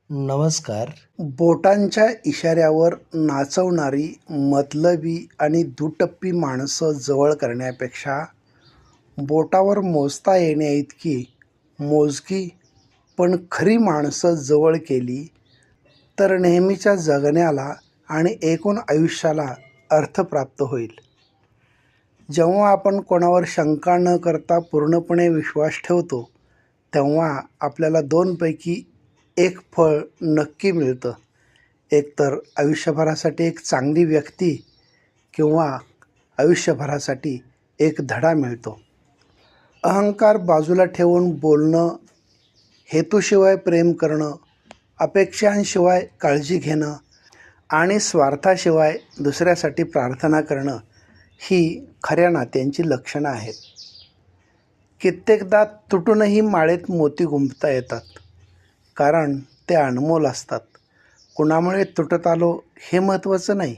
नमस्कार. बोटांच्या इशाऱ्यावर नाचवणारी मतलबी आणि दुटप्पी माणसं जवळ करण्यापेक्षा बोटावर मोजता येण्याइतकी मोजकी पण खरी माणसं जवळ केली तर नेहमीच्या जगण्याला आणि एकूण आयुष्याला अर्थ प्राप्त होईल. जेव्हा आपण कोणावर शंका न करता पूर्णपणे विश्वास ठेवतो तेव्हा आपल्याला दोनपैकी एक फळ नक्की मिळतं. एकतर आयुष्यभरासाठी एक चांगली व्यक्ती किंवा आयुष्यभरासाठी एक धडा मिळतो. अहंकार बाजूला ठेवून बोलणं, हेतूशिवाय प्रेम करणं, अपेक्षांशिवाय काळजी घेणं आणि स्वार्थाशिवाय दुसऱ्यासाठी प्रार्थना करणं ही खऱ्या नात्यांची लक्षणं आहेत. कित्येकदा तुटूनही माळेत मोती गुंफता येतात, कारण ते अनमोल असतात. कुणामुळे तुटत आलो हे महत्त्वाचं नाही,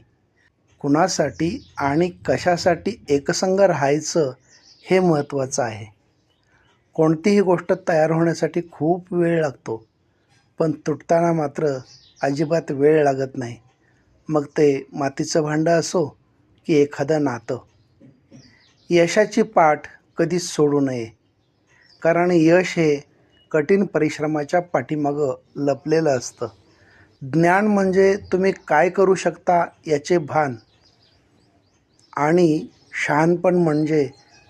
कुणासाठी आणि कशासाठी एकसंग राहायचं हे महत्त्वाचं आहे. कोणतीही गोष्ट तयार होण्यासाठी खूप वेळ लागतो, पण तुटताना मात्र अजिबात वेळ लागत नाही. मग ते मातीचं भांडं असो की एखादं नातं. यशाची पाठ कधीच सोडू नये, कारण यश हे कठीण परिश्रमाच्या पाठीमागं लपलेलं असतं. ज्ञान म्हणजे तुम्ही काय करू शकता याचे भान, आणि शहाणपण म्हणजे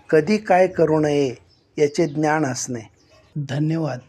कधी काय करू नये याचे ज्ञान असणे. धन्यवाद.